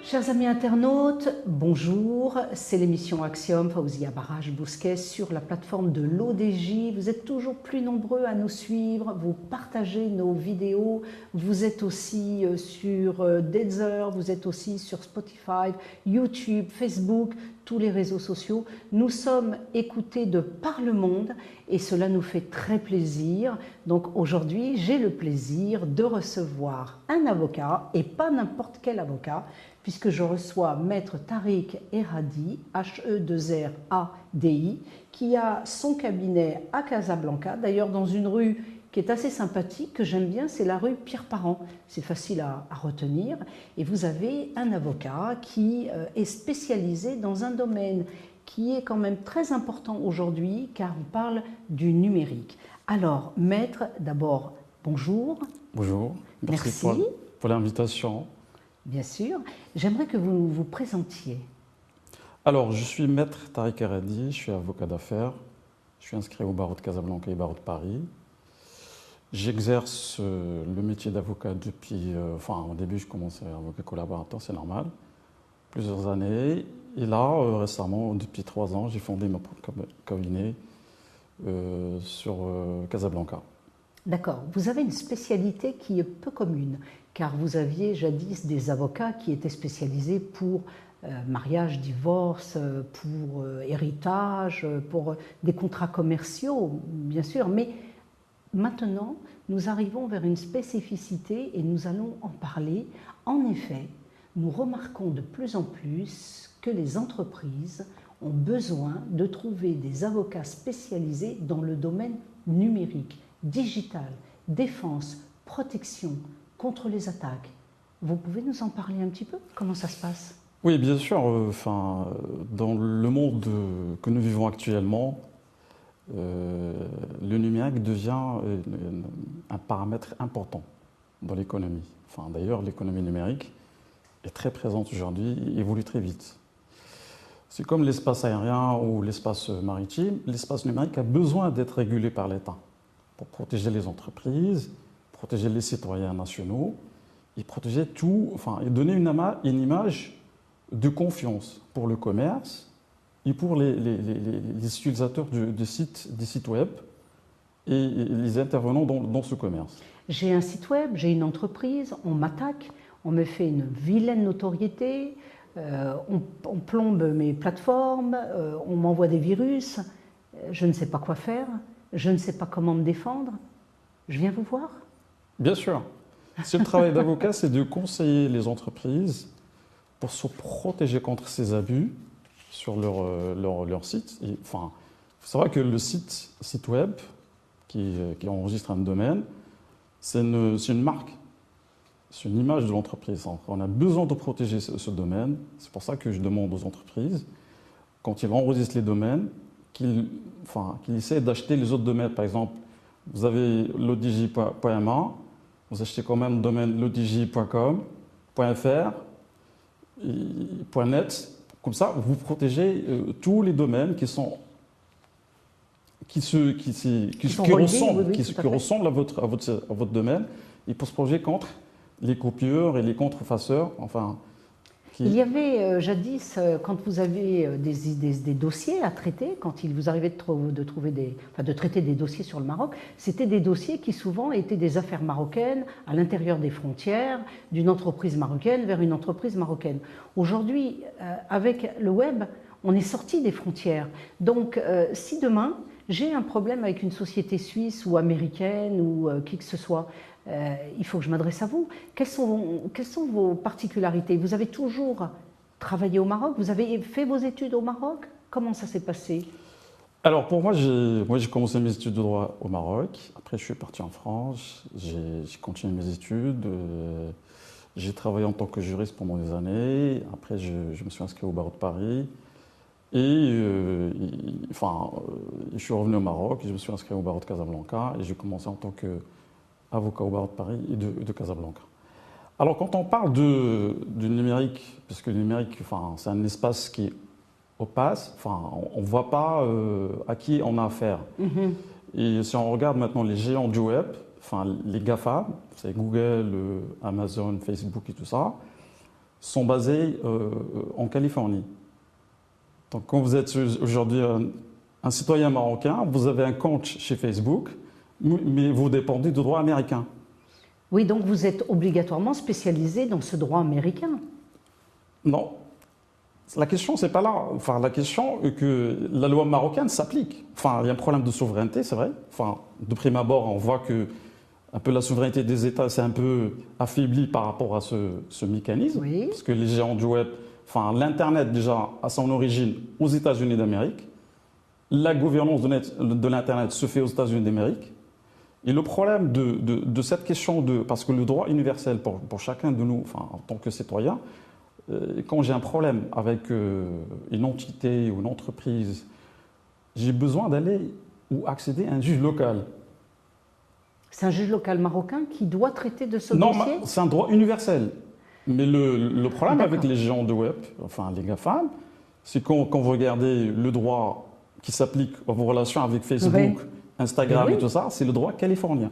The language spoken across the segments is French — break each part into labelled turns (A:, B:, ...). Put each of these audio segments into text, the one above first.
A: Chers amis internautes, bonjour, c'est l'émission Axiom, Fawzia Barrage-Bousquet sur la plateforme de l'ODJ. Vous êtes toujours plus nombreux à nous suivre, vous partagez nos vidéos, vous êtes aussi sur Deezer, vous êtes aussi sur Spotify, YouTube, Facebook, tous les réseaux sociaux. Nous sommes écoutés de par le monde et cela nous fait très plaisir. Donc aujourd'hui, j'ai le plaisir de recevoir un avocat et pas n'importe quel avocat, puisque je reçois Maître Tariq Erradi, H-E-2-R-A-D-I, qui a son cabinet à Casablanca, d'ailleurs dans une rue qui est assez sympathique, que j'aime bien, c'est la rue Pierre-Parent. C'est facile à retenir. Et vous avez un avocat qui est spécialisé dans un domaine qui est quand même très important aujourd'hui, car on parle du numérique. Alors, Maître, d'abord, bonjour.
B: Bonjour, merci. Pour l'invitation.
A: Bien sûr. J'aimerais que vous vous présentiez.
B: Alors, je suis Maître Tariq Erradi, je suis avocat d'affaires. Je suis inscrit au barreau de Casablanca et au barreau de Paris. J'exerce le métier d'avocat depuis... au début, je commençais avocat collaborateur, c'est normal. Plusieurs années. Et là, récemment, depuis 3 ans, j'ai fondé mon propre cabinet sur Casablanca.
A: D'accord. Vous avez une spécialité qui est peu commune, car vous aviez jadis des avocats qui étaient spécialisés pour mariage, divorce, pour héritage, pour des contrats commerciaux, bien sûr. Mais maintenant, nous arrivons vers une spécificité et nous allons en parler. En effet, nous remarquons de plus en plus que les entreprises ont besoin de trouver des avocats spécialisés dans le domaine numérique, digital, défense, protection contre les attaques. Vous pouvez nous en parler un petit peu? Comment ça se passe?
B: Oui, bien sûr. Dans le monde que nous vivons actuellement, le numérique devient un paramètre important dans l'économie. D'ailleurs, l'économie numérique est très présente aujourd'hui et évolue très vite. C'est comme l'espace aérien ou l'espace maritime. L'espace numérique a besoin d'être régulé par l'État pour protéger les entreprises, protéger les citoyens nationaux et protéger tout, et donner une image de confiance pour le commerce et pour les utilisateurs des sites web et les intervenants dans ce commerce.
A: J'ai un site web, j'ai une entreprise, on m'attaque, on me fait une vilaine notoriété, on plombe mes plateformes, on m'envoie des virus, je ne sais pas quoi faire, je ne sais pas comment me défendre. Je viens vous voir?
B: Bien sûr. Si le travail d'avocat, c'est de conseiller les entreprises pour se protéger contre ces abus sur leur site. Il faut savoir que le site web qui enregistre un domaine, c'est une marque, c'est une image de l'entreprise. On a besoin de protéger ce domaine. C'est pour ça que je demande aux entreprises, quand ils enregistrent les domaines, qu'ils essaient d'acheter les autres domaines. Par exemple, vous avez lodj.ma, vous achetez quand même le domaine lodj.com, .fr, .net. Comme ça, vous protégez tous les domaines qui ressemblent à votre domaine, et pour se protéger contre les copieurs et les contrefaçeurs.
A: Il y avait jadis, quand vous avez des dossiers à traiter, quand il vous arrivait de traiter des dossiers sur le Maroc, c'était des dossiers qui souvent étaient des affaires marocaines à l'intérieur des frontières, d'une entreprise marocaine vers une entreprise marocaine. Aujourd'hui, avec le web, on est sorti des frontières. Donc, si demain, j'ai un problème avec une société suisse ou américaine ou qui que ce soit, il faut que je m'adresse à vous. Quelles sont vos particularités? Vous avez toujours travaillé au Maroc? Vous avez fait vos études au Maroc? Comment ça s'est passé?
B: Alors pour moi, j'ai commencé mes études de droit au Maroc. Après, je suis parti en France. J'ai continué mes études. J'ai travaillé en tant que juriste pendant des années. Après, je me suis inscrit au barreau de Paris. Et je suis revenu au Maroc. Je me suis inscrit au barreau de Casablanca. Et j'ai commencé en tant que avocat au barreau de Paris et de Casablanca. Alors, quand on parle du numérique, parce que le numérique, c'est un espace qui est opaque, on ne voit pas à qui on a affaire. Et si on regarde maintenant les géants du web, les GAFA, c'est Google, Amazon, Facebook et tout ça, sont basés en Californie. Donc quand vous êtes aujourd'hui un citoyen marocain, vous avez un compte chez Facebook, mais vous dépendez du droit américain.
A: Oui, donc vous êtes obligatoirement spécialisé dans ce droit américain.
B: Non. La question, c'est pas là. Enfin, la question est que la loi marocaine s'applique. Enfin, il y a un problème de souveraineté, c'est vrai. Enfin, de prime abord, on voit que un peu la souveraineté des États s'est un peu affaiblie par rapport à ce mécanisme.
A: Oui.
B: Parce que les géants du web, enfin, l'Internet déjà a son origine aux États-Unis d'Amérique. La gouvernance de l'Internet se fait aux États-Unis d'Amérique. Et le problème de cette question parce que le droit universel pour chacun de nous, enfin, en tant que citoyen, quand j'ai un problème avec une entité ou une entreprise, j'ai besoin d'aller ou accéder à un juge local.
A: C'est un juge local marocain qui doit traiter de ce
B: Non,
A: dossier?
B: c'est un droit universel. Mais le problème avec les géants de web, enfin les GAFAM, c'est quand vous regardez le droit qui s'applique à vos relations avec Facebook,
A: Oui.
B: Instagram
A: Oui.
B: et tout ça, c'est le droit californien.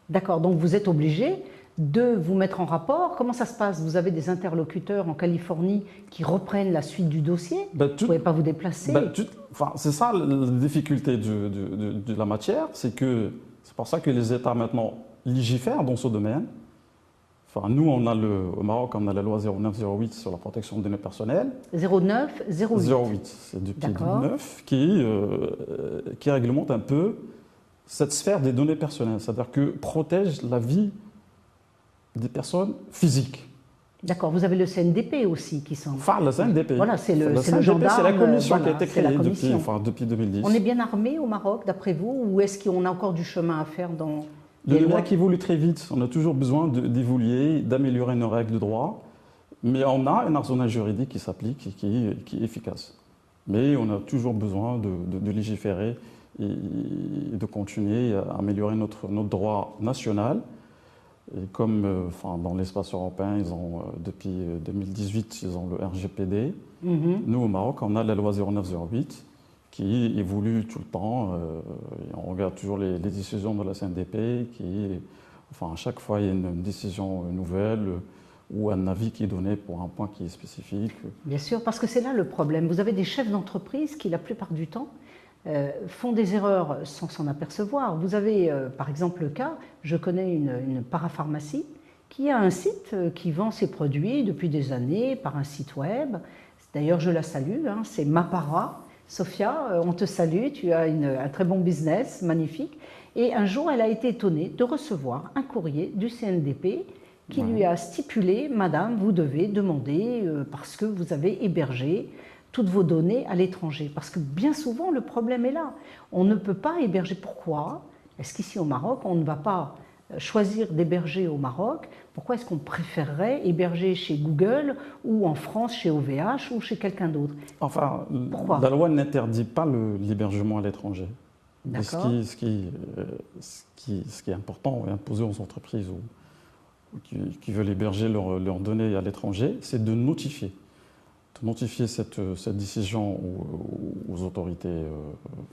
A: D'accord, donc vous êtes obligé de vous mettre en rapport. Comment ça se passe? Vous avez des interlocuteurs en Californie qui reprennent la suite du dossier? Vous ne pouvez pas vous déplacer?
B: Enfin, c'est ça la difficulté de la matière, c'est pour ça que les États maintenant légifèrent dans ce domaine. Enfin, nous, au Maroc, on a la loi 0908 sur la protection des données personnelles.
A: 09, 08.
B: 08, c'est depuis 2009, qui réglemente un peu cette sphère des données personnelles, c'est-à-dire que protège la vie des personnes physiques.
A: D'accord, vous avez le CNDP aussi qui semble.
B: Enfin, la CNDP.
A: Voilà, c'est le
B: CNDP,
A: gendarme.
B: c'est la commission
A: voilà,
B: qui a été créée depuis 2010.
A: On est bien armé au Maroc, d'après vous, ou est-ce qu'on a encore du chemin à faire dans
B: le numérique évolue très vite. On a toujours besoin d'évoluer, d'améliorer nos règles de droit, mais on a un arsenal juridique qui s'applique et qui est efficace. Mais on a toujours besoin de légiférer et de continuer à améliorer notre droit national. Et comme dans l'espace européen, depuis 2018, ils ont le RGPD. Nous, au Maroc, on a la loi 0908 qui évolue tout le temps. Et on regarde toujours les décisions de la CNDP. À chaque fois, il y a une décision nouvelle ou un avis qui est donné pour un point qui est spécifique.
A: Bien sûr, parce que c'est là le problème. Vous avez des chefs d'entreprise qui, la plupart du temps, font des erreurs sans s'en apercevoir. Vous avez par exemple le cas, je connais une parapharmacie qui a un site qui vend ses produits depuis des années par un site web. D'ailleurs, je la salue, hein, c'est Mapara. Sophia, on te salue, tu as un très bon business, magnifique. Et un jour, elle a été étonnée de recevoir un courrier du CNDP qui lui a stipulé « Madame, vous devez demander parce que vous avez hébergé toutes vos données à l'étranger ». Parce que bien souvent, le problème est là. On ne peut pas héberger. Pourquoi? Est-ce qu'ici au Maroc, on ne va pas choisir d'héberger au Maroc? Pourquoi est-ce qu'on préférerait héberger chez Google ou en France chez OVH ou chez quelqu'un d'autre?
B: Enfin, la loi n'interdit pas l'hébergement à l'étranger. Ce qui est important et imposé aux entreprises qui veulent héberger leurs données à l'étranger, c'est de notifier cette décision aux autorités,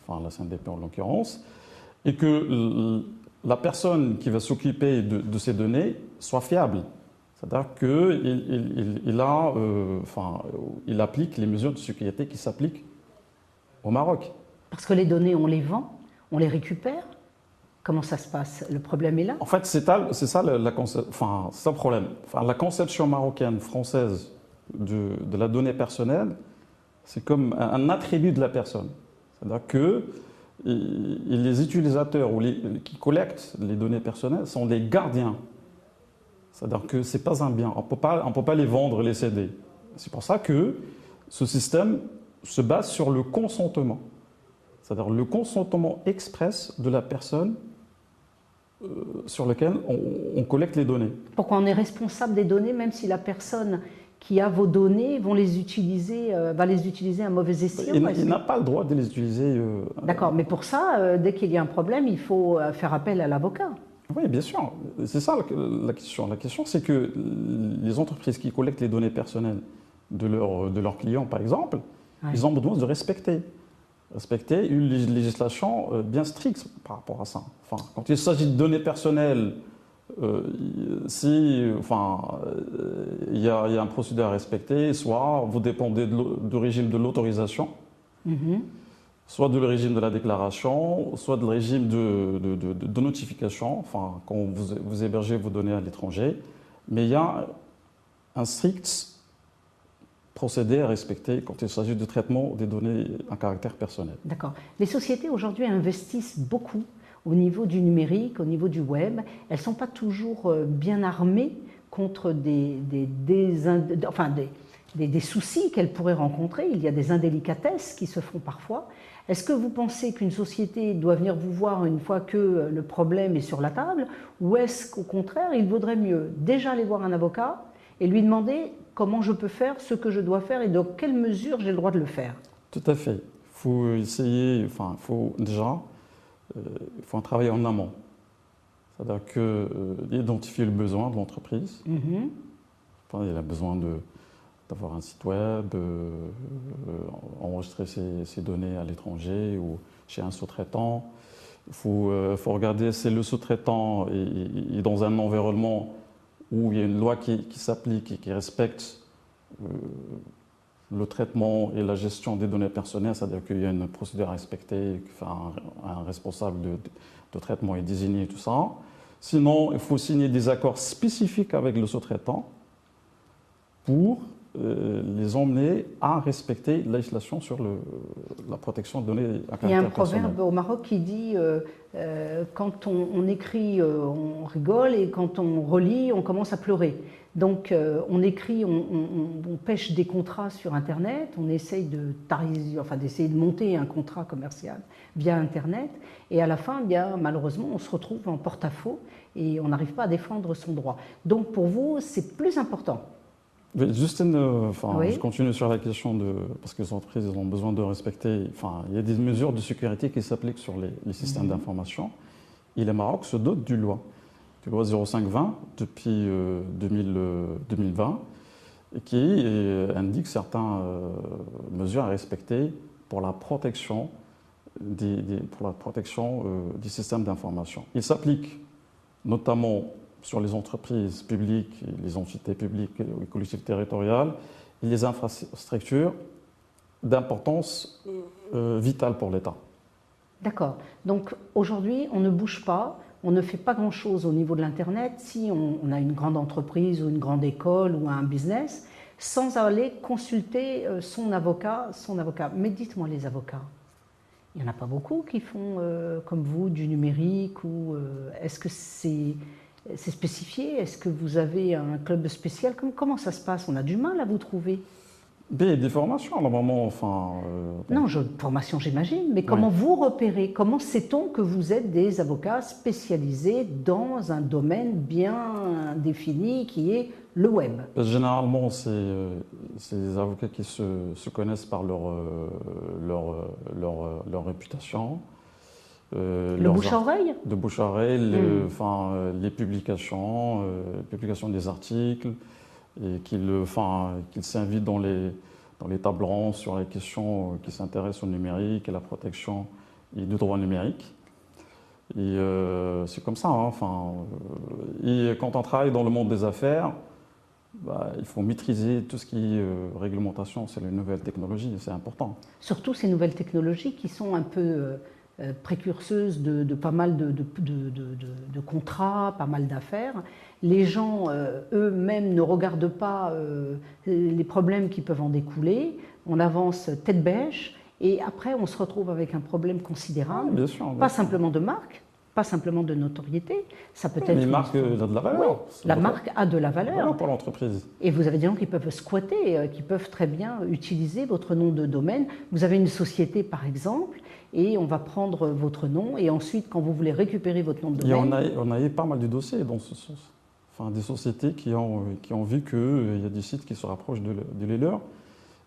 B: la CNDP en l'occurrence, et que la personne qui va s'occuper de ces données soit fiable. C'est-à-dire qu'il applique les mesures de sécurité qui s'appliquent au Maroc.
A: Parce que les données, on les vend, on les récupère. Comment ça se passe? Le problème est là?
B: En fait, c'est ça le problème. La conception marocaine, française de la donnée personnelle, c'est comme un attribut de la personne. C'est-à-dire que les utilisateurs qui collectent les données personnelles sont des gardiens. C'est-à-dire que ce n'est pas un bien. On ne peut pas les vendre, les céder. C'est pour ça que ce système se base sur le consentement. C'est-à-dire le consentement express de la personne sur lequel on collecte les données.
A: Pourquoi on est responsable des données, même si la personne qui a vos données va les utiliser à mauvais escient?
B: Il n'a pas le droit de les utiliser.
A: D'accord, mais pour ça, dès qu'il y a un problème, il faut faire appel à l'avocat.
B: Oui, bien sûr. C'est ça la question. La question, c'est que les entreprises qui collectent les données personnelles de leurs clients, par exemple, ils ont besoin de respecter une législation bien stricte par rapport à ça. Quand il s'agit de données personnelles il y a un procédé à respecter, soit vous dépendez du régime de l'autorisation, soit du régime de la déclaration, soit du régime de notification, enfin, quand vous hébergez vos données à l'étranger. Mais il y a un strict procédé à respecter quand il s'agit de traitement des données à caractère personnel.
A: D'accord. Les sociétés aujourd'hui investissent beaucoup au niveau du numérique, au niveau du web. Elles ne sont pas toujours bien armées contre des soucis qu'elles pourraient rencontrer. Il y a des indélicatesses qui se font parfois. Est-ce que vous pensez qu'une société doit venir vous voir une fois que le problème est sur la table, ou est-ce qu'au contraire, il vaudrait mieux déjà aller voir un avocat et lui demander comment je peux faire ce que je dois faire et dans quelle mesure j'ai le droit de le faire?
B: Tout à fait. Il faut essayer, enfin, il faut déjà, il faut un travail en amont. C'est-à-dire identifier le besoin de l'entreprise. Enfin, il a besoin d'avoir un site web, enregistrer ses données à l'étranger ou chez un sous-traitant. Il faut regarder si le sous-traitant est dans un environnement où il y a une loi qui s'applique et qui respecte le traitement et la gestion des données personnelles, c'est-à-dire qu'il y a une procédure à respecter, un responsable de traitement est désigné et tout ça. Sinon, il faut signer des accords spécifiques avec le sous-traitant pour les emmener à respecter la législation sur la protection de données à caractère personnel.
A: Il y a un proverbe au Maroc qui dit quand on écrit, on rigole, et quand on relit, on commence à pleurer. Donc on écrit, on pêche des contrats sur Internet, on essaye d'essayer de monter un contrat commercial via Internet, et à la fin, bien, malheureusement, on se retrouve en porte-à-faux et on n'arrive pas à défendre son droit. Donc pour vous, c'est plus important.
B: Justine,
A: oui.
B: Je continue sur la question parce que les entreprises ont besoin de respecter. Il y a des mesures de sécurité qui s'appliquent sur les systèmes d'information. Et le Maroc se dote d'une loi 05-20 depuis 2020, qui indique certaines mesures à respecter pour la protection des systèmes d'information. Il s'applique notamment sur les entreprises publiques, les entités publiques, les collectivités territoriales et les infrastructures d'importance vitale pour l'État.
A: D'accord. Donc aujourd'hui, on ne bouge pas, on ne fait pas grand-chose au niveau de l'Internet si on a une grande entreprise ou une grande école ou un business, sans aller consulter son avocat. Mais dites-moi, les avocats, il n'y en a pas beaucoup qui font, comme vous, du numérique, ou est-ce que c'est spécifié? Est-ce que vous avez un club spécial? Comment ça se passe? On a du mal à vous trouver.
B: Des formations, normalement,
A: Non, formation, j'imagine, mais comment vous repérez? Comment sait-on que vous êtes des avocats spécialisés dans un domaine bien défini qui est le web?
B: Généralement, c'est des avocats qui se connaissent par leur réputation.
A: Le bouche à oreille?
B: De bouche à oreille, les publications des articles, et qu'ils s'invitent dans les tables rondes sur les questions qui s'intéressent au numérique et la protection du droit numérique. Et c'est comme ça. Et quand on travaille dans le monde des affaires, il faut maîtriser tout ce qui est réglementation, c'est les nouvelles technologies, c'est important.
A: Surtout ces nouvelles technologies qui sont un peu précurseuses de pas mal de contrats, pas mal d'affaires. Les gens eux-mêmes ne regardent pas les problèmes qui peuvent en découler. On avance tête bêche et après on se retrouve avec un problème considérable.
B: Bien sûr,
A: pas simplement de marque, pas simplement de notoriété. Ça peut être.
B: Mais marque a de la valeur.
A: Oui, la marque a de la valeur
B: pour l'entreprise.
A: Et vous avez des gens qui peuvent squatter, qui peuvent très bien utiliser votre nom de domaine. Vous avez une société par exemple, et on va prendre votre nom, et ensuite quand vous voulez récupérer votre nom de domaine.
B: On a eu pas mal de dossiers dans ce sens. Des sociétés qui ont vu qu'il y a des sites qui se rapprochent de leur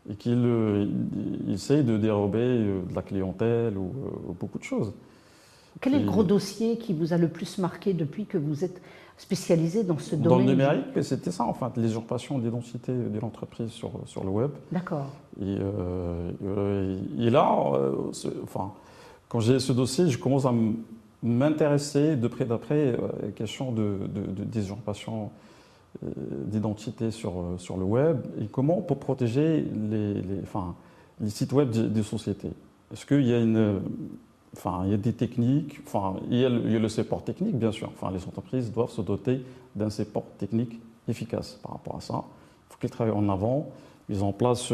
B: et qui essayent de dérober de la clientèle ou beaucoup de choses.
A: Quel est le gros dossier qui vous a le plus marqué depuis que vous êtes spécialisé dans ce domaine?
B: Dans le numérique, c'était ça, l'usurpation d'identité de l'entreprise sur le web.
A: D'accord.
B: Et là, quand j'ai ce dossier, je commence m'intéresser de près d'après aux questions d'usurpation d'identité sur le web et comment on peut protéger les sites web des sociétés. Est-ce qu'il y a il y a des techniques, il y a le support technique, bien sûr. Les entreprises doivent se doter d'un support technique efficace par rapport à ça. Il faut qu'ils travaillent en avant. Ils ont en place,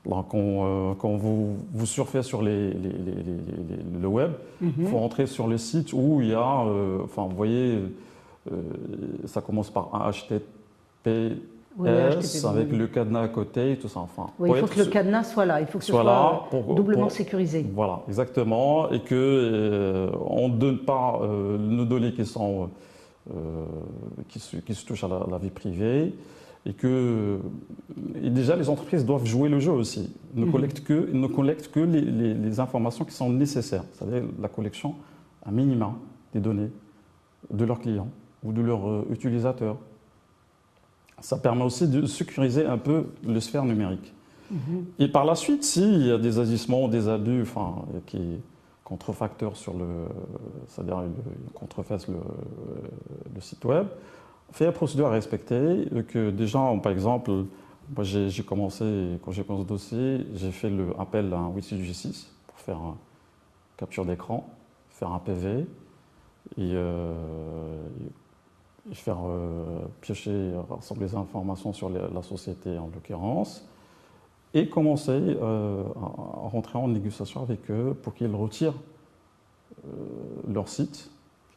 B: quand vous surfez sur le web, il faut entrer sur le site où il y a, vous voyez, ça commence par un HTTPS avec le cadenas à côté et tout ça.
A: Oui, il faut que le cadenas soit là, il faut que ce soit doublement sécurisé.
B: Voilà, exactement, et que on ne donne pas nos données qui se touchent à la vie privée, et déjà les entreprises doivent jouer le jeu aussi. Ils ne collectent que les informations qui sont nécessaires, c'est-à-dire la collection à minima des données de leurs clients ou de leurs utilisateurs. Ça permet aussi de sécuriser un peu le sphère numérique. Et par la suite, s'il y a des agissements, des abus qui contrefacteurs c'est-à-dire ils contrefassent le site web, on fait la procédure à respecter. Que déjà, par exemple, moi j'ai commencé, quand j'ai commencé ce dossier, j'ai fait l'appel à un 86G6 pour faire une capture d'écran, faire un PV et faire piocher, rassembler les informations sur la société en l'occurrence, et commencer à rentrer en négociation avec eux pour qu'ils retirent leur site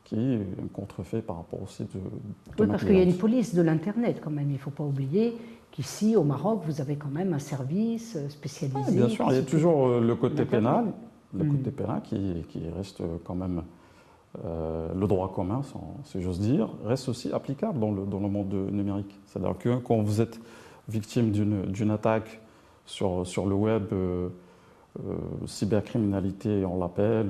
B: qui est contrefait par rapport au site de
A: Oui, parce qu'il y a une police de l'Internet quand même. Il ne faut pas oublier qu'ici, au Maroc, vous avez quand même un service spécialisé.
B: Oui, bien sûr, il y a toujours le côté pénal, côté pénal qui reste quand même le droit commun, si j'ose dire, reste aussi applicable dans le monde numérique. C'est-à-dire que quand vous êtes victime d'une attaque sur le web, cybercriminalité, on l'appelle,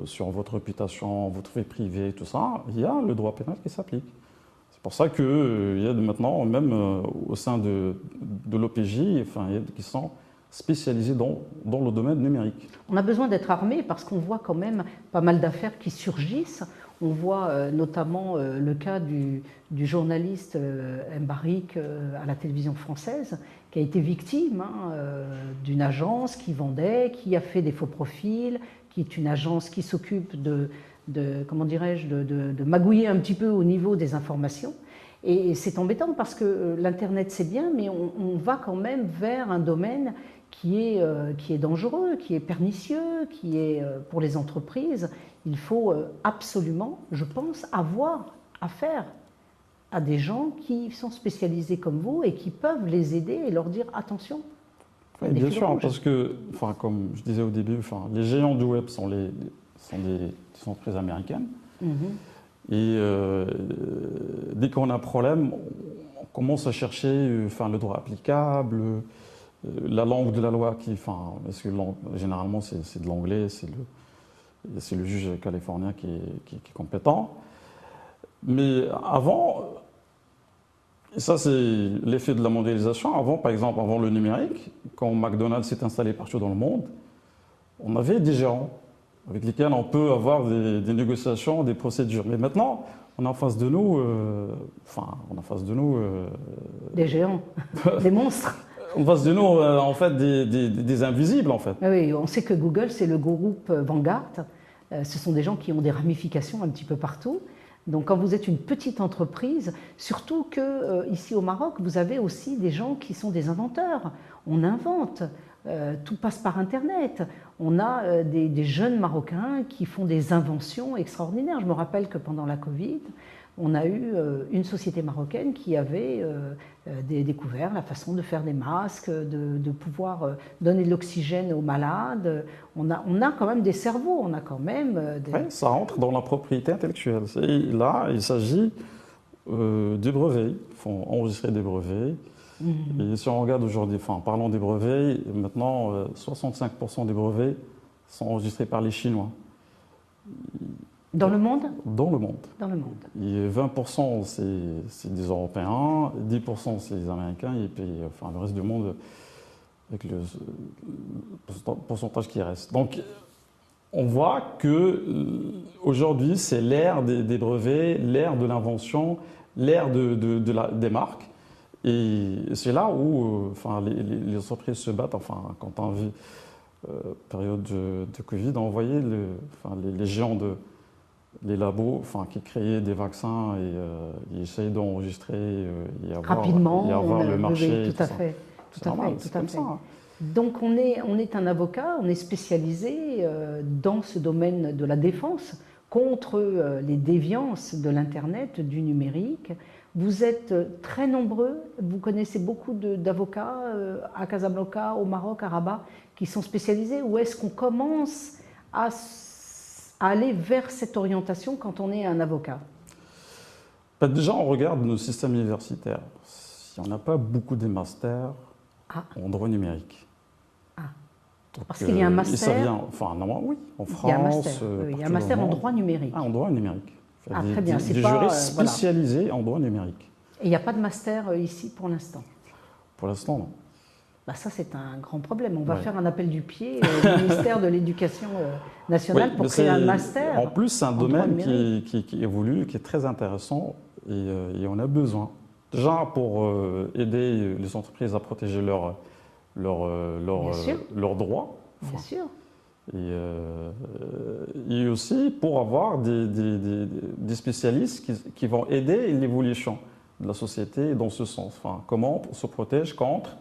B: sur votre réputation, votre vie privée, tout ça, il y a le droit pénal qui s'applique. C'est pour ça qu'il y a maintenant, même au sein de l'OPJ, il y a qui sont spécialisés dans le domaine numérique.
A: On a besoin d'être armé parce qu'on voit quand même pas mal d'affaires qui surgissent. On voit notamment le cas du journaliste Mbarik à la télévision française, qui a été victime d'une agence qui vendait, qui a fait des faux profils, qui est une agence qui s'occupe de magouiller un petit peu au niveau des informations. Et c'est embêtant parce que l'Internet c'est bien, mais on va quand même vers un domaine qui est dangereux, qui est pernicieux, qui est pour les entreprises. Il faut absolument, je pense, avoir affaire à des gens qui sont spécialisés comme vous et qui peuvent les aider et leur dire attention.
B: Oui, bien sûr, parce que, comme je disais au début, les géants du web sont des entreprises américaines. Et dès qu'on a un problème, on commence à chercher le droit applicable, la langue de la loi parce que généralement c'est de l'anglais, c'est le juge californien qui est compétent. Mais avant, et ça c'est l'effet de la mondialisation, par exemple, avant le numérique, quand McDonald's s'est installé partout dans le monde, on avait des géants avec lesquels on peut avoir des négociations, des procédures. Mais maintenant, on a en face de nous,
A: des géants, des monstres.
B: En face de nous, en fait, des invisibles, en fait.
A: Oui, on sait que Google, c'est le groupe Vanguard. Ce sont des gens qui ont des ramifications un petit peu partout. Donc, quand vous êtes une petite entreprise, surtout que ici au Maroc, vous avez aussi des gens qui sont des inventeurs. On invente. Tout passe par Internet. On a des jeunes Marocains qui font des inventions extraordinaires. Je me rappelle que pendant la Covid, on a eu une société marocaine qui avait découvert la façon de faire des masques, de pouvoir donner de l'oxygène aux malades. On a quand même des cerveaux, on a quand même
B: Oui, ça entre dans la propriété intellectuelle. Et là, il s'agit des brevets. Il faut enregistrer des brevets. Et si on regarde aujourd'hui, parlons des brevets, maintenant 65% des brevets sont enregistrés par les Chinois.
A: Dans le monde ?
B: Dans le monde.
A: Dans le monde.
B: Et 20% c'est des Européens, 10% c'est les Américains, et puis le reste du monde avec le pourcentage qui reste. Donc on voit que aujourd'hui, c'est l'ère des brevets, l'ère de l'invention, l'ère des marques. Et c'est là où enfin, les entreprises se battent. Enfin, quand on vit période de Covid, on voyait enfin, les géants les labos enfin, qui créaient des vaccins et ils essayaient d'enregistrer
A: Rapidement,
B: et avoir le marché.
A: oui, tout à fait.
B: C'est normal, c'est comme ça. Hein.
A: Donc on est un avocat, on est spécialisé dans ce domaine de la défense contre les déviances de l'Internet, du numérique. Vous êtes très nombreux, vous connaissez beaucoup d'avocats à Casablanca, au Maroc, à Rabat, qui sont spécialisés, ou est-ce qu'on commence à aller vers cette orientation quand on est un avocat?
B: Déjà, on regarde nos systèmes universitaires. Il n'y en a pas beaucoup de masters en droit numérique. Donc,
A: parce qu'il y a un master.
B: Ça vient, enfin, non, oui, en France.
A: Il y a un master en droit numérique.
B: En droit numérique.
A: Très bien.
B: Des juristes spécialisés en droit numérique.
A: Et il n'y a pas de master ici pour l'instant?
B: Pour l'instant, non.
A: Ça, c'est un grand problème. On va faire un appel du pied au ministère de l'Éducation nationale pour créer un master.
B: En plus, c'est un domaine qui évolue, qui est très intéressant et on a besoin. Déjà, pour aider les entreprises à protéger leurs droits.
A: Bien sûr.
B: Et aussi pour avoir des spécialistes qui vont aider l'évolution de la société dans ce sens. Enfin, comment on se protège contre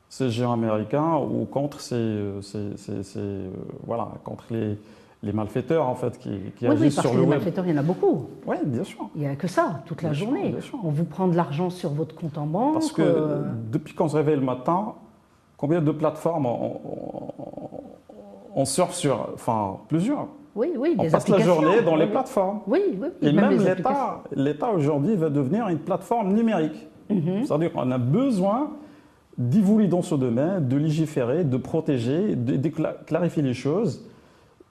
B: ces géants américains ou contre contre les malfaiteurs en fait qui agissent sur le web.
A: Les malfaiteurs, il y en a beaucoup.
B: Oui, bien sûr.
A: Il n'y a que ça toute la journée. On vous prend de l'argent sur votre compte en banque.
B: Parce que depuis qu'on se réveille le matin, combien de plateformes on surfe sur, enfin plusieurs.
A: Oui,
B: on passe la journée dans les plateformes.
A: Oui.
B: Et même l'État aujourd'hui va devenir une plateforme numérique. C'est-à-dire qu'on a besoin d'évoluer dans ce domaine, de légiférer, de protéger, de clarifier les choses.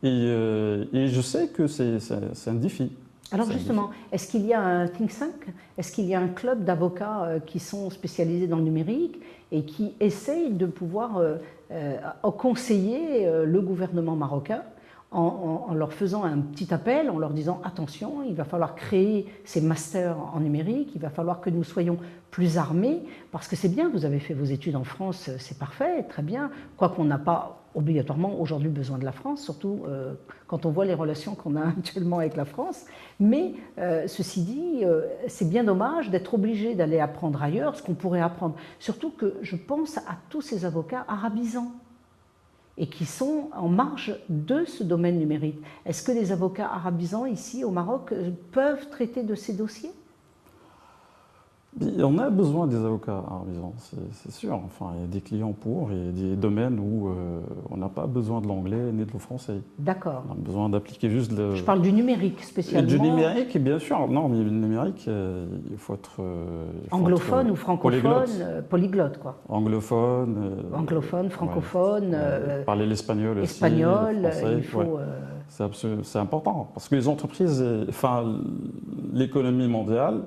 B: Et je sais que c'est un défi.
A: Alors justement, est-ce qu'il y a un think tank? Est-ce qu'il y a un club d'avocats qui sont spécialisés dans le numérique et qui essayent de pouvoir conseiller le gouvernement marocain en leur faisant un petit appel, en leur disant attention, il va falloir créer ces masters en numérique, il va falloir que nous soyons plus armés, parce que c'est bien, vous avez fait vos études en France, c'est parfait, très bien, quoiqu'on n'a pas obligatoirement aujourd'hui besoin de la France, surtout quand on voit les relations qu'on a actuellement avec la France. Mais ceci dit, c'est bien dommage d'être obligé d'aller apprendre ailleurs ce qu'on pourrait apprendre. Surtout que je pense à tous ces avocats arabisants et qui sont en marge de ce domaine numérique. Est-ce que les avocats arabisants ici au Maroc peuvent traiter de ces dossiers?
B: On a besoin des avocats arabisants, c'est sûr. Enfin, il y a des clients et des domaines où on n'a pas besoin de l'anglais ni de le français.
A: D'accord.
B: On a besoin d'appliquer juste le...
A: Je parle du numérique spécialement.
B: Du numérique, bien sûr. Non, mais le numérique, il faut être...
A: anglophone ou francophone, polyglotte, quoi.
B: Anglophone.
A: Anglophone, francophone.
B: Parler l'espagnol aussi.
A: Espagnol,
B: le français,
A: il faut...
B: C'est important, parce que les entreprises, enfin, l'économie mondiale,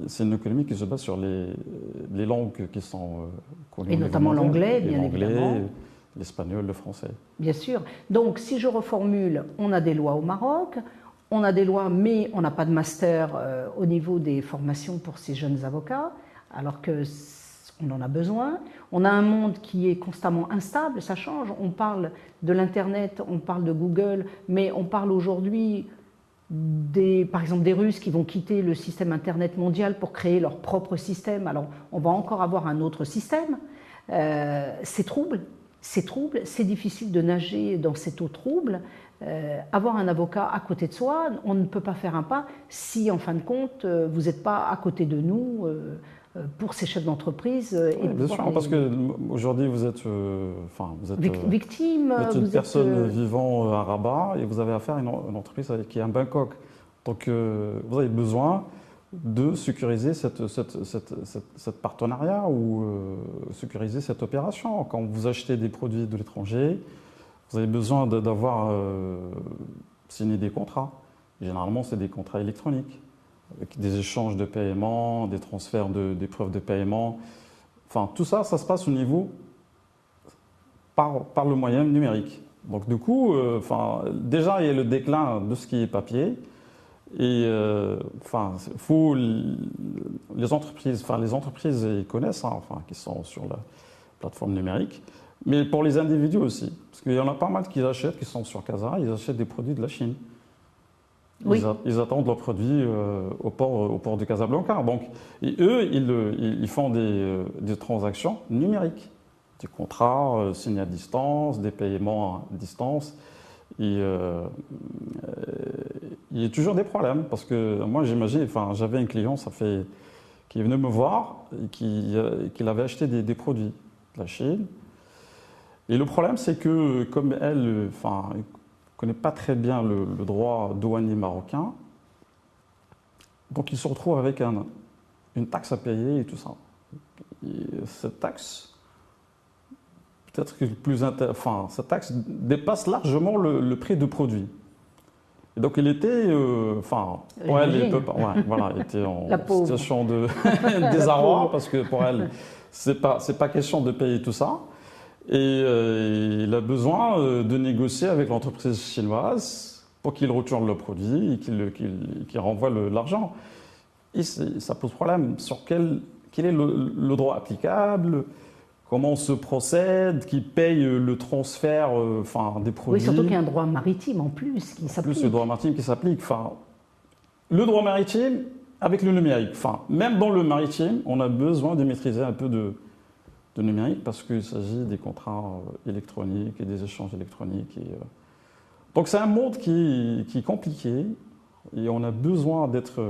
B: c'est une économie qui se base sur les langues qui sont connues.
A: Et notamment l'anglais, bien évidemment.
B: L'espagnol, le français.
A: Bien sûr. Donc, si je reformule, on a des lois au Maroc, on a des lois, mais on n'a pas de master au niveau des formations pour ces jeunes avocats, alors qu'on en a besoin. On a un monde qui est constamment instable, ça change. On parle de l'Internet, on parle de Google, mais on parle aujourd'hui... par exemple des Russes qui vont quitter le système Internet mondial pour créer leur propre système. Alors on va encore avoir un autre système. C'est trouble, c'est difficile de nager dans cette eau trouble. Avoir un avocat à côté de soi, on ne peut pas faire un pas si en fin de compte vous n'êtes pas à côté de nous pour ces chefs d'entreprise.
B: Bien sûr, parce qu'aujourd'hui vous êtes,
A: victime.
B: Vous êtes une personne vivant à Rabat et vous avez affaire à une entreprise qui est à Bangkok. Donc vous avez besoin de sécuriser cette partenariat ou sécuriser cette opération. Quand vous achetez des produits de l'étranger, vous avez besoin d'avoir signé des contrats. Généralement, c'est des contrats électroniques, avec des échanges de paiement, des transferts des preuves de paiement. Enfin, tout ça, ça se passe au niveau par le moyen numérique. Donc du coup, déjà il y a le déclin de ce qui est papier. Et faut les entreprises, ils connaissent, hein, qui sont sur la plateforme numérique, mais pour les individus aussi, parce qu'il y en a pas mal qui achètent, qui sont sur Casa, ils achètent des produits de la Chine.
A: Oui.
B: Ils attendent leurs produits au port de Casablanca. Donc, et eux, ils font des transactions numériques, des contrats signés à distance, des paiements à distance. Et, il y a toujours des problèmes parce que moi, j'imagine, j'avais un client, qui est venu me voir et qui avait acheté des produits de la Chine. Et le problème, c'est que comme elle, ne connaît pas très bien le droit douanier marocain, donc il se retrouve avec une taxe à payer et tout ça. Et cette taxe, peut-être que cette taxe dépasse largement le prix du produit. Et donc il était, elle était en situation de désarroi parce que pour elle, c'est pas question de payer tout ça. Et il a besoin de négocier avec l'entreprise chinoise pour qu'il retourne le produit et qu'il renvoie l'argent. Et ça pose problème sur quel est le droit applicable, comment on se procède, qui paye le transfert des produits.
A: Oui, surtout qu'il y a un droit maritime en plus qui s'applique.
B: Plus le droit maritime qui s'applique. Le droit maritime avec le numérique. Même dans le maritime, on a besoin de maîtriser un peu de numérique parce qu'il s'agit des contrats électroniques et des échanges électroniques. Donc c'est un monde qui est compliqué et on a besoin d'être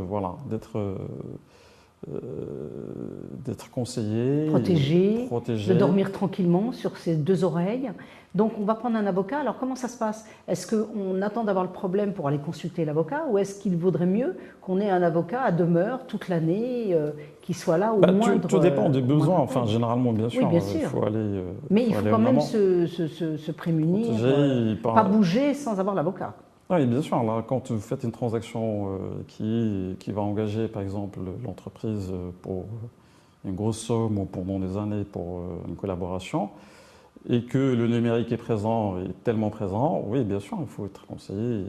B: conseillé,
A: protégé, de dormir tranquillement sur ses deux oreilles. Donc on va prendre un avocat. Alors comment ça se passe? Est-ce qu'on attend d'avoir le problème pour aller consulter l'avocat ou est-ce qu'il vaudrait mieux qu'on ait un avocat à demeure toute l'année qui soit là au moindre...
B: Tout dépend des besoins, généralement bien sûr.
A: Oui, bien sûr.
B: Il faut aller,
A: mais il faut quand même se prémunir, pas bouger sans avoir l'avocat.
B: Oui, bien sûr. Là, quand vous faites une transaction qui va engager, par exemple, l'entreprise pour une grosse somme ou pendant des années pour une collaboration, et que le numérique est tellement présent, oui, bien sûr, il faut être conseillé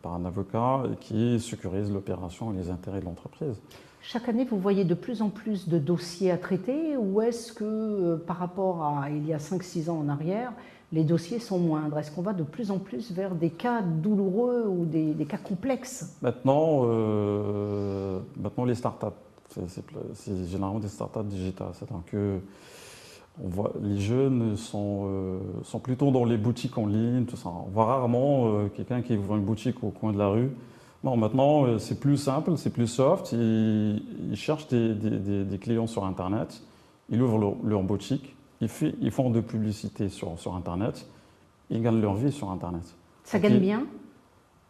B: par un avocat qui sécurise l'opération et les intérêts de l'entreprise.
A: Chaque année, vous voyez de plus en plus de dossiers à traiter ou est-ce que par rapport à il y a 5-6 ans en arrière, les dossiers sont moindres? Est-ce qu'on va de plus en plus vers des cas douloureux ou des cas complexes?
B: Maintenant, les startups, c'est généralement des startups digitales. C'est-à-dire que les jeunes sont plutôt dans les boutiques en ligne, tout ça. On voit rarement quelqu'un qui ouvre une boutique au coin de la rue. Non, maintenant, c'est plus simple, c'est plus soft. Ils cherchent des clients sur Internet, ils ouvrent leur boutique, ils font de publicité sur Internet, ils gagnent leur vie sur Internet.
A: Ça gagne bien?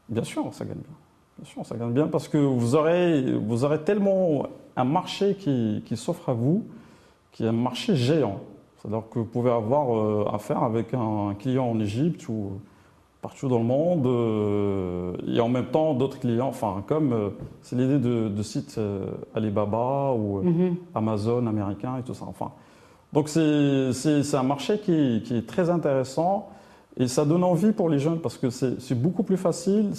B: Bien sûr, ça gagne bien. Bien sûr, ça gagne bien parce que vous aurez tellement un marché qui s'offre à vous, qui est un marché géant. C'est-à-dire que vous pouvez avoir affaire avec un client en Égypte ou partout dans le monde, et en même temps d'autres clients, comme c'est l'idée de sites Alibaba ou Amazon américain et tout ça. Donc c'est un marché qui est très intéressant et ça donne envie pour les jeunes parce que c'est beaucoup plus facile.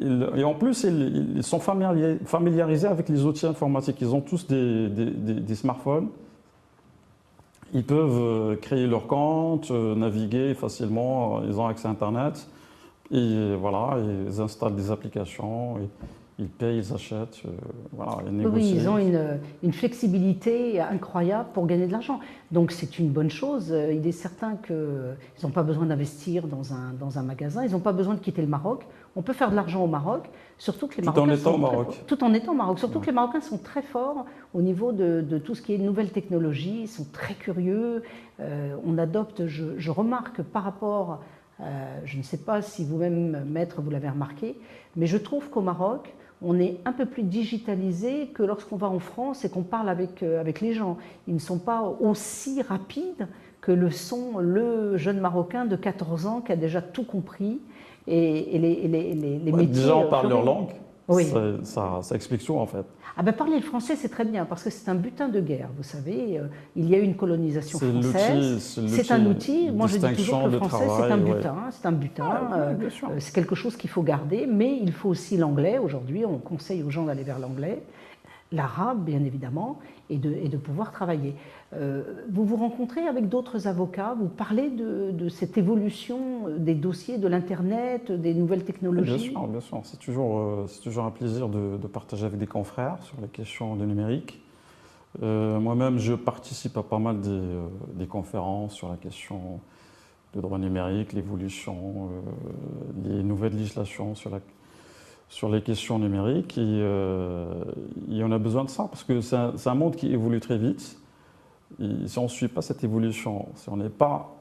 B: Et en plus, ils sont familiarisés avec les outils informatiques. Ils ont tous des smartphones. Ils peuvent créer leur compte, naviguer facilement, ils ont accès à Internet, et voilà, ils installent des applications, ils payent, ils achètent, ils négocient.
A: Oui, ils ont une flexibilité incroyable pour gagner de l'argent. Donc c'est une bonne chose. Il est certain qu'ils n'ont pas besoin d'investir dans un magasin, ils n'ont pas besoin de quitter le Maroc. On peut faire de l'argent au Maroc, surtout que les Marocains tout en étant au Maroc. Surtout que les Marocains sont très forts au niveau de tout ce qui est nouvelles technologies, ils sont très curieux. On adopte, je remarque par rapport, je ne sais pas si vous-même, maître, vous l'avez remarqué, mais je trouve qu'au Maroc, on est un peu plus digitalisé que lorsqu'on va en France et qu'on parle avec les gens. Ils ne sont pas aussi rapides que le jeune Marocain de 14 ans qui a déjà tout compris. Et les métiers...
B: Déjà, on parle leur langue.
A: Oui.
B: Ça explique tout en fait.
A: Ah ben parler le français, c'est très bien, parce que c'est un butin de guerre, vous savez. Il y a eu une colonisation française. C'est un outil. Moi, je dis toujours que le français, c'est un butin. Ouais. C'est un butin. C'est quelque chose qu'il faut garder, mais il faut aussi l'anglais. Aujourd'hui, on conseille aux gens d'aller vers l'anglais, l'arabe, bien évidemment, et de pouvoir travailler. Vous vous rencontrez avec d'autres avocats, vous parlez de cette évolution des dossiers, de l'Internet, des nouvelles technologies.
B: Bien sûr. C'est toujours un plaisir de partager avec des confrères sur les questions du numérique. Moi-même, je participe à pas mal des conférences sur la question du droit numérique, l'évolution, les nouvelles législations sur les questions numériques. Et on a besoin de ça parce que c'est un monde qui évolue très vite. Et si on ne suit pas cette évolution, si on n'est pas...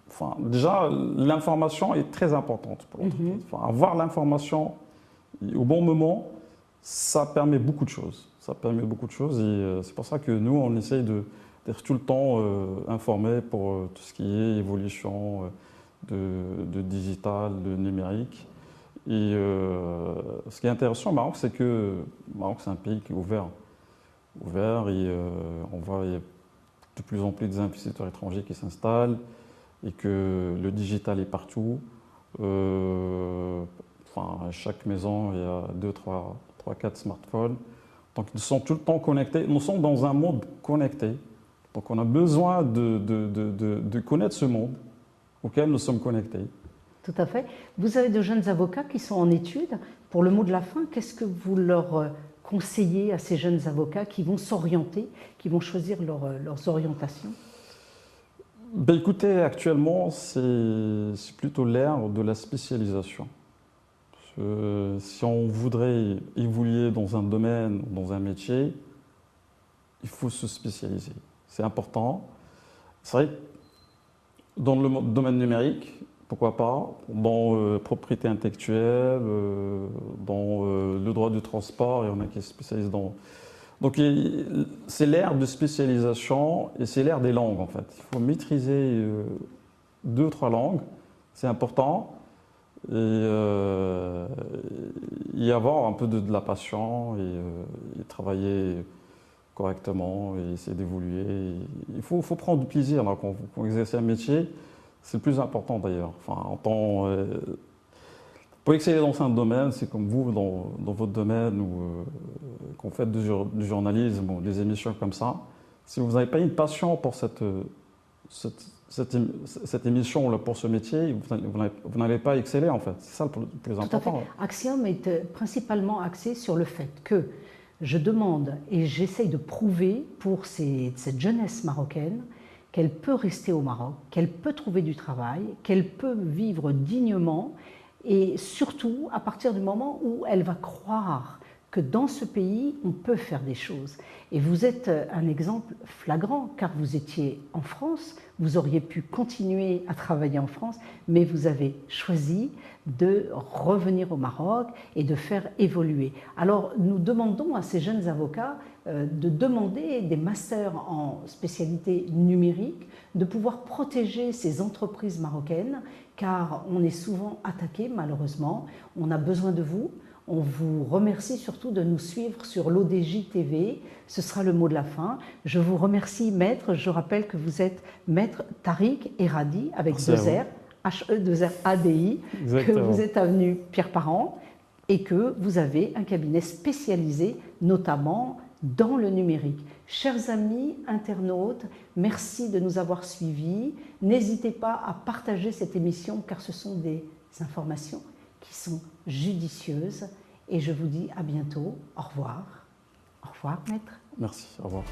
B: Enfin, déjà, l'information est très importante pour l'entreprise. Enfin, avoir l'information au bon moment, ça permet beaucoup de choses. Et c'est pour ça que nous, on essaye d'être tout le temps informés pour tout ce qui est évolution de digital, de numérique. Et ce qui est intéressant au Maroc, c'est que le Maroc, c'est un pays qui est ouvert et on voit il y a de plus en plus des investisseurs étrangers qui s'installent et que le digital est partout. À chaque maison, il y a 2, 3, 4 smartphones. Donc ils sont tout le temps connectés. Nous sommes dans un monde connecté. Donc on a besoin de connaître ce monde auquel nous sommes connectés.
A: Tout à fait. Vous avez de jeunes avocats qui sont en études. Pour le mot de la fin, qu'est-ce que vous leur conseillez à ces jeunes avocats qui vont s'orienter, qui vont choisir leurs orientations?
B: Ben écoutez, actuellement, c'est plutôt l'ère de la spécialisation. Si on voudrait évoluer dans un domaine, dans un métier, il faut se spécialiser. C'est important. C'est vrai que dans le domaine numérique, pourquoi pas, dans propriété intellectuelle, dans le droit du transport, il y en a qui se spécialisent dans... Donc c'est l'ère de spécialisation et c'est l'ère des langues en fait. Il faut maîtriser 2 ou 3 langues, c'est important. Et y avoir un peu de la passion et travailler correctement et essayer d'évoluer. Il faut prendre du plaisir là, quand on exerce un métier. C'est le plus important d'ailleurs. Enfin, pour exceller dans un domaine, c'est comme vous dans votre domaine ou quand vous faites du journalisme ou des émissions comme ça. Si vous n'avez pas une passion pour cette émission là, pour ce métier, vous n'allez pas exceller en fait. C'est ça le plus important.
A: Tout à fait. Axiom est principalement axé sur le fait que je demande et j'essaye de prouver pour cette jeunesse marocaine qu'elle peut rester au Maroc, qu'elle peut trouver du travail, qu'elle peut vivre dignement et surtout à partir du moment où elle va croire que dans ce pays, on peut faire des choses. Et vous êtes un exemple flagrant, car vous étiez en France, vous auriez pu continuer à travailler en France, mais vous avez choisi de revenir au Maroc et de faire évoluer. Alors, nous demandons à ces jeunes avocats de demander des masters en spécialité numérique, de pouvoir protéger ces entreprises marocaines, car on est souvent attaqué, malheureusement. On a besoin de vous. On vous remercie surtout de nous suivre sur l'ODJ TV. Ce sera le mot de la fin. Je vous remercie, maître. Je rappelle que vous êtes maître Tariq Eradi avec 2 R, H-E-2-R-A-D-I, que vous êtes avenue Pierre-Parent et que vous avez un cabinet spécialisé, notamment dans le numérique. Chers amis internautes, merci de nous avoir suivis. N'hésitez pas à partager cette émission car ce sont des informations qui sont judicieuses. Et je vous dis à bientôt. Au revoir. Au revoir, maître.
B: Merci, au revoir.